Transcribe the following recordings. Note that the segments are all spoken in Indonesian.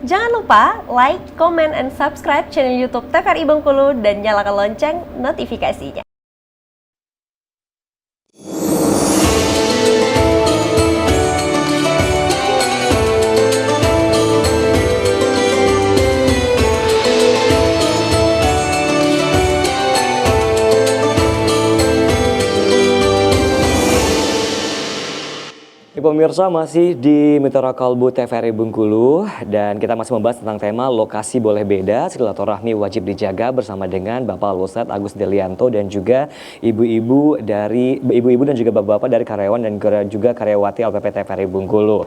Jangan lupa like, comment, and subscribe channel YouTube TVRI Bengkulu dan nyalakan lonceng notifikasinya. Pemirsa, masih di Mitra Kalbu TVRI Bengkulu dan kita masih membahas tentang tema lokasi boleh beda, silaturahmi wajib dijaga bersama dengan Bapak Ustadz Agus Delianto dan juga ibu-ibu dan juga bapak-bapak dari karyawan dan juga karyawati LPP TVRI Bengkulu.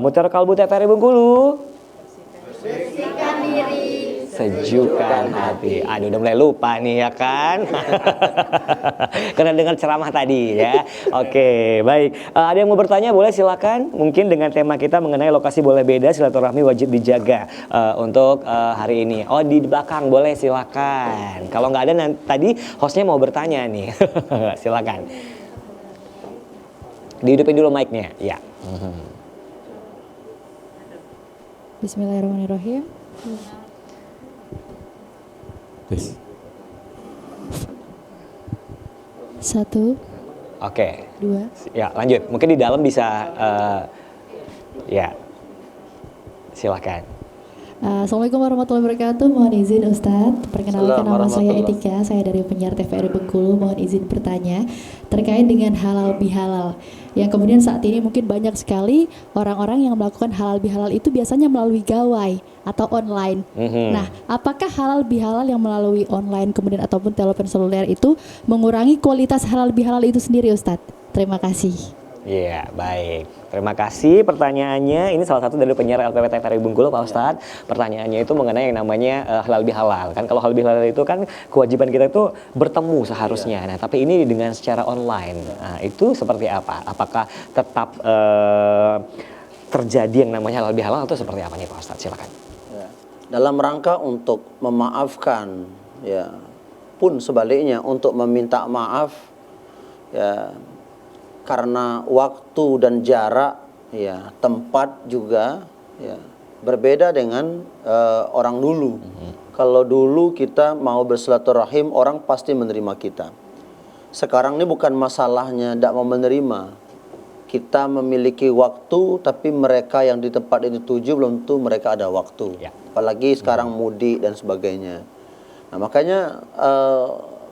Mitra Kalbu TVRI Bengkulu. Bersihkan diri, sejukkan hati. Aduh, udah mulai lupa nih ya kan? Karena dengar ceramah tadi ya. Oke, baik. Ada yang mau bertanya boleh silakan. Mungkin dengan tema kita mengenai lokasi boleh beda, silaturahmi wajib dijaga untuk hari ini. Oh, di belakang boleh silakan. Kalau nggak ada tadi hostnya mau bertanya nih. Silakan. Dihidupin dulu mic-nya. Ya. Bismillahirrahmanirrahim. Tes. 1, Oke. 2. Ya, lanjut. Mungkin di dalam bisa ya. Silakan. Assalamualaikum warahmatullahi wabarakatuh. Mohon izin Ustadz, perkenalkan nama saya Etika, saya dari penyiar TVRI Bengkulu. Mohon izin bertanya terkait dengan halal bihalal. Yang kemudian saat ini mungkin banyak sekali orang-orang yang melakukan halal bihalal itu biasanya melalui gawai atau online. Nah, apakah halal bihalal yang melalui online kemudian ataupun telepon seluler itu mengurangi kualitas halal bihalal itu sendiri Ustadz? Terima kasih. Iya, baik. Terima kasih pertanyaannya. Ini salah satu dari penyiar LPP TVRI Bengkulu, Pak Ustadz. Pertanyaannya itu mengenai yang namanya halal bihalal. Kan kalau halal bihalal itu kan kewajiban kita itu bertemu seharusnya. Nah, tapi ini dengan secara online. Nah, itu seperti apa? Apakah tetap terjadi yang namanya halal bihalal atau seperti apa nih Pak Ustadz? Silakan. Ya. Dalam rangka untuk memaafkan, ya, pun sebaliknya untuk meminta maaf, ya, karena waktu dan jarak, ya, tempat juga, ya, berbeda dengan orang dulu. Kalau dulu kita mau bersilaturahim, orang pasti menerima kita. Sekarang ini bukan masalahnya tidak mau menerima. Kita memiliki waktu, tapi mereka yang di tempat ini tuju belum tentu mereka ada waktu. Ya. Apalagi sekarang mudik dan sebagainya. Nah, makanya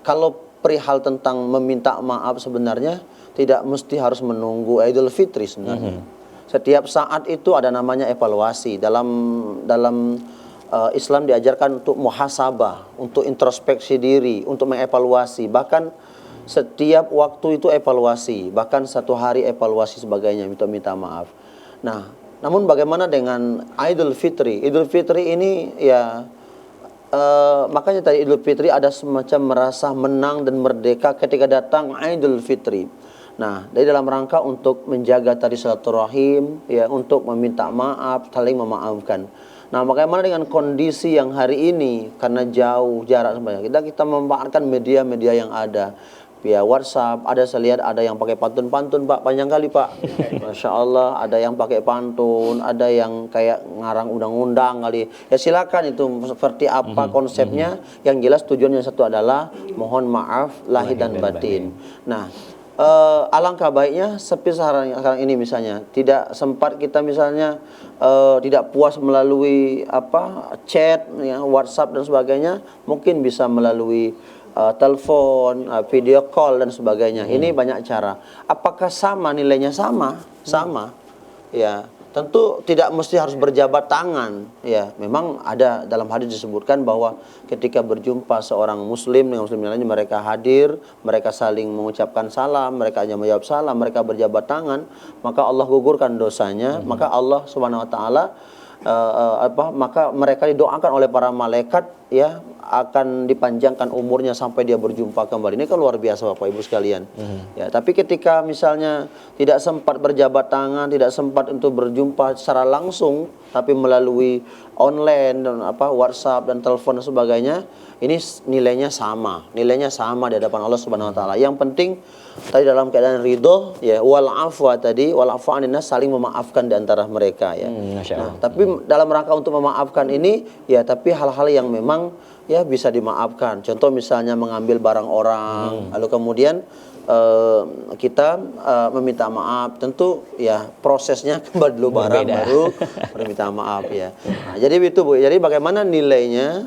kalau perihal tentang meminta maaf sebenarnya tidak mesti harus menunggu Idul Fitri sebenarnya. Setiap saat itu ada namanya evaluasi. Dalam Islam diajarkan untuk muhasabah, untuk introspeksi diri, untuk mengevaluasi. Bahkan setiap waktu itu evaluasi, bahkan satu hari evaluasi sebagainya, minta maaf. Nah, namun bagaimana dengan Idul Fitri? Idul Fitri ini ya makanya tadi Idul Fitri ada semacam merasa menang dan merdeka ketika datang Idul Fitri. Nah, dari dalam rangka untuk menjaga tadi silaturahim, ya, untuk meminta maaf, saling memaafkan. Nah, bagaimana dengan kondisi yang hari ini karena jauh jarak sebanyak kita memanfaatkan media-media yang ada. Via WhatsApp, saya lihat ada yang pakai pantun-pantun Pak, panjang kali Pak. Masya Allah, ada yang pakai pantun, ada yang kayak ngarang undang-undang kali. Ya silakan itu seperti apa konsepnya. Yang jelas tujuannya satu adalah mohon maaf lahir dan batin. Nah, alangkah baiknya seperti sekarang ini misalnya tidak sempat kita misalnya tidak puas melalui chat, ya, WhatsApp dan sebagainya, mungkin bisa melalui telepon, video call dan sebagainya. Ini banyak cara. Apakah sama nilainya? Sama. Ya, tentu tidak mesti harus berjabat tangan. Ya, memang ada dalam hadis disebutkan bahwa ketika berjumpa seorang muslim dengan muslim lainnya, mereka hadir, mereka saling mengucapkan salam, mereka hanya menjawab salam, mereka berjabat tangan, maka Allah gugurkan dosanya, maka Allah Subhanahu wa taala maka mereka didoakan oleh para malaikat ya akan dipanjangkan umurnya sampai dia berjumpa kembali. Ini kan luar biasa Bapak Ibu sekalian. Ya, tapi ketika misalnya tidak sempat berjabat tangan, tidak sempat untuk berjumpa secara langsung, tapi melalui online dan WhatsApp dan telepon dan sebagainya, ini nilainya sama di hadapan Allah Subhanahu wa taala. Yang penting tadi dalam keadaan ridho, ya, wal afwa tadi, wal afwa aninnas, saling memaafkan di antara mereka, ya. Nah, tapi dalam rangka untuk memaafkan ini, ya, tapi hal-hal yang memang ya bisa dimaafkan. Contoh misalnya mengambil barang orang, lalu kemudian kita meminta maaf, tentu ya prosesnya kembali dulu barang baru meminta maaf, ya. Nah, jadi itu Bu. Jadi bagaimana nilainya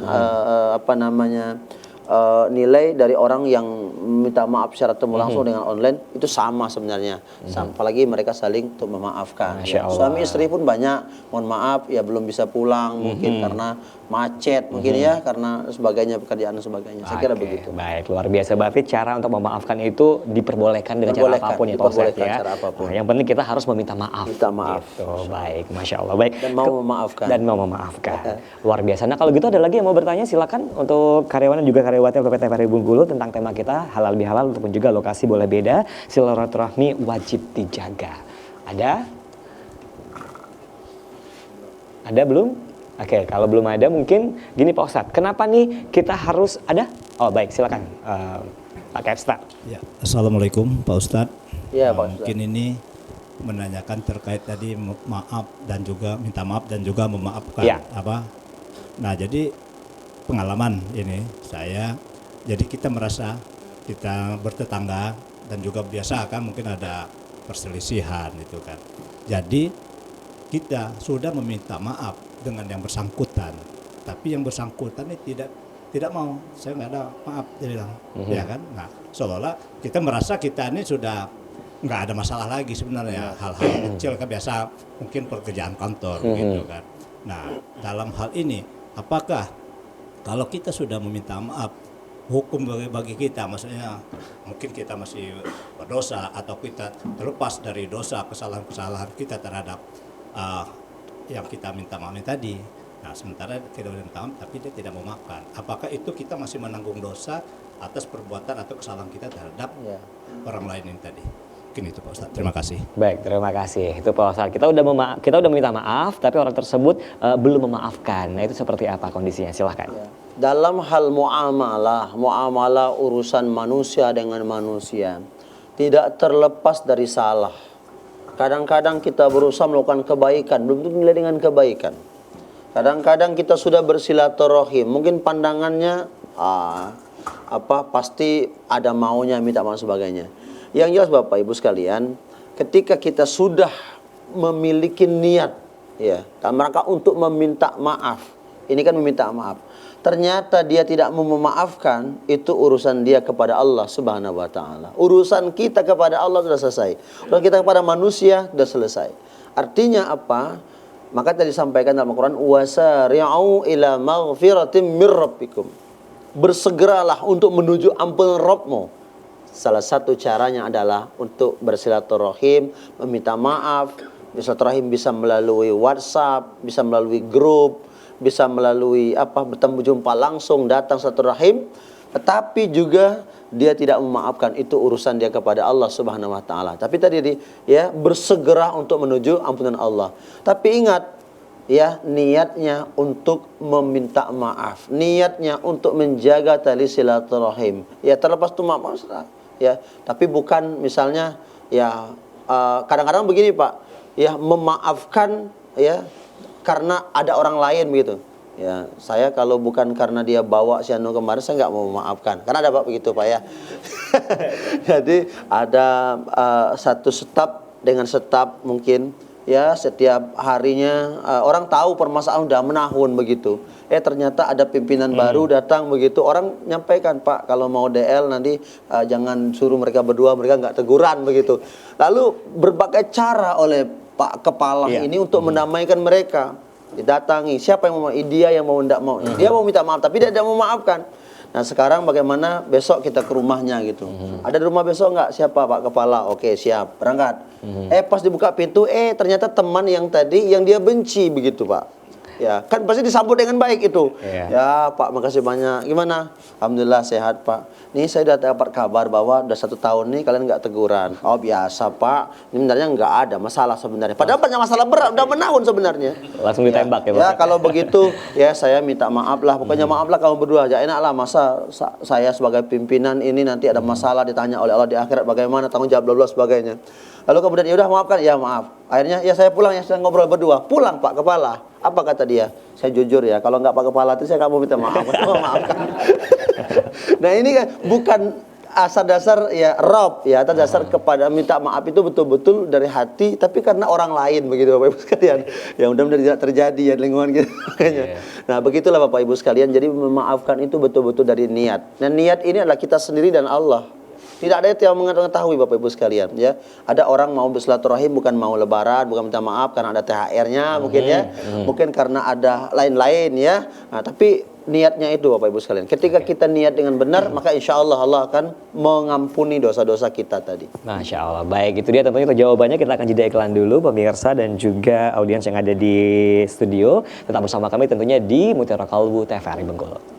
nilai dari orang yang minta maaf secara temu langsung dengan online itu sama sebenarnya. Apalagi mereka saling untuk memaafkan. Ya. Suami istri pun banyak, mohon maaf ya belum bisa pulang mungkin karena macet, mungkin ya karena sebagainya, pekerjaan dan sebagainya. Saya kira begitu. Baik, luar biasa. Berarti cara untuk memaafkan itu diperbolehkan dengan cara apapun ya Pak Ustadz, ya. Nah, yang penting kita harus meminta maaf. Minta maaf. Gitu. Baik, Masya Allah. Baik. Dan mau memaafkan. Dan mau memaafkan. Luar biasa. Nah, kalau gitu ada lagi yang mau bertanya, silakan untuk karyawan dan juga karyawati LPP TVRI Bengkulu tentang tema kita halal bihalal ataupun juga lokasi boleh beda, silaturahmi wajib dijaga. Ada? Ada belum? Oke, kalau belum ada mungkin gini Pak Ustadz, kenapa nih kita harus ada? Oh baik, silakan Pak Kepsta. Ya, Assalamualaikum Pak Ustadz. Ya, Pak Ustadz. Mungkin ini menanyakan terkait tadi maaf dan juga minta maaf dan juga memaafkan. Ya. Nah, jadi pengalaman ini saya, jadi kita merasa kita bertetangga dan juga biasa kan mungkin ada perselisihan itu kan. Jadi kita sudah meminta maaf dengan yang bersangkutan, tapi yang bersangkutan ini tidak mau, saya nggak ada maaf, dia bilang, ya kan. Nah, seolah-olah kita merasa kita ini sudah nggak ada masalah lagi sebenarnya, hal-hal kecil kan biasa mungkin pekerjaan kantor gitu kan. Nah, dalam hal ini apakah kalau kita sudah meminta maaf, hukum bagi kita, maksudnya mungkin kita masih berdosa atau kita terlepas dari dosa kesalahan-kesalahan kita terhadap yang kita minta maaf tadi. Nah, sementara kita minta maaf tapi dia tidak memaafkan. Apakah itu kita masih menanggung dosa atas perbuatan atau kesalahan kita terhadap orang lain ini tadi? Mungkin itu Pak Ustadz. Terima kasih. Baik, terima kasih. Itu Pak Ustadz. Kita udah minta maaf, tapi orang tersebut belum memaafkan. Nah, itu seperti apa kondisinya? Silahkan. Ya. Dalam hal muamalah urusan manusia dengan manusia tidak terlepas dari salah. Kadang-kadang kita berusaha melakukan kebaikan, belum tentu nilai dengan kebaikan. Kadang-kadang kita sudah bersilaturahim, mungkin pandangannya pasti ada maunya, minta maaf sebagainya. Yang jelas Bapak Ibu sekalian, ketika kita sudah memiliki niat, ya, dalam rangka untuk meminta maaf, ini kan meminta maaf, ternyata dia tidak mau memaafkan, itu urusan dia kepada Allah Subhanahu wa taala. Urusan kita kepada Allah sudah selesai. Urusan kita kepada manusia sudah selesai. Artinya apa? Maka tadi disampaikan dalam Al-Qur'an, wasari'u ila maghfiratin mir rabbikum. Bersegeralah untuk menuju ampunan Rabbmu. Salah satu caranya adalah untuk bersilaturahim, meminta maaf. Bersilaturahim bisa melalui WhatsApp, bisa melalui grup, bisa melalui bertemu jumpa langsung, datang silaturahim, tetapi juga dia tidak memaafkan, itu urusan dia kepada Allah Subhanahu wa taala. Tapi tadi ya bersegera untuk menuju ampunan Allah. Tapi ingat ya, niatnya untuk meminta maaf, niatnya untuk menjaga tali silaturahim. Ya, terlepas itu maaf ya, tapi bukan misalnya ya kadang-kadang begini Pak, ya memaafkan ya karena ada orang lain begitu. Ya, saya kalau bukan karena dia bawa si Anu kemarin, saya nggak mau memaafkan. Karena ada Pak begitu Pak ya. Jadi ada satu staf dengan staf mungkin ya setiap harinya orang tahu permasalahan udah menahun begitu. Ternyata ada pimpinan baru datang begitu, orang nyampaikan, Pak kalau mau DL nanti jangan suruh mereka berdua, mereka nggak teguran begitu. Lalu berbagai cara oleh Pak Kepala ini untuk mendamaikan mereka. Didatangi, siapa yang mau, dia yang mau, tidak mau, dia mau minta maaf tapi dia tidak mau memaafkan. Nah sekarang bagaimana besok kita ke rumahnya gitu, ada di rumah besok nggak? Siapa Pak Kepala? Oke siap, berangkat. Pas dibuka pintu ternyata teman yang tadi yang dia benci begitu Pak. ya kan pasti disambut dengan baik itu. Iya. Ya Pak, makasih banyak. Gimana? Alhamdulillah sehat Pak. Nih saya udah dapat kabar bahwa udah 1 tahun nih kalian nggak teguran. Oh biasa Pak. Ini sebenarnya nggak ada masalah sebenarnya. Padahal banyak masalah berat, udah menahun sebenarnya. Langsung ditembak ya, Pak? Ya kalau begitu ya saya minta maaf lah. Pokoknya maaf lah kamu berdua. Ya enak lah masa saya sebagai pimpinan ini nanti ada masalah ditanya oleh Allah di akhirat bagaimana tanggung jawab bla bla sebagainya. Lalu kemudian ya udah maafkan, ya maaf. Akhirnya ya saya pulang ya, saya ngobrol berdua. Pulang Pak Kepala. Apa kata dia? Saya jujur ya, kalau nggak Pak Kepala itu saya nggak mau minta maaf. Maafkan. Nah ini kan bukan asal dasar ya Rob ya, atas dasar kepada minta maaf itu betul-betul dari hati, tapi karena orang lain begitu Bapak Ibu sekalian. Ya mudah-mudahan tidak terjadi ya lingkungan kita. Makanya. Nah begitulah Bapak Ibu sekalian. Jadi memaafkan itu betul-betul dari niat. Dan niat ini adalah kita sendiri dan Allah. Tidak ada yang mengetahui Bapak Ibu sekalian ya. Ada orang mau bersilaturahim bukan mau lebaran, bukan minta maaf karena ada THR-nya mungkin ya. Mungkin karena ada lain-lain ya. Nah, tapi niatnya itu Bapak Ibu sekalian. Ketika kita niat dengan benar, maka insya Allah Allah akan mengampuni dosa-dosa kita tadi. Masya Allah, baik itu dia tentunya jawabannya. Kita akan jeda iklan dulu pemirsa dan juga audiens yang ada di studio. Tetap bersama kami tentunya di Mutiara Kalbu TVRI Bengkulu.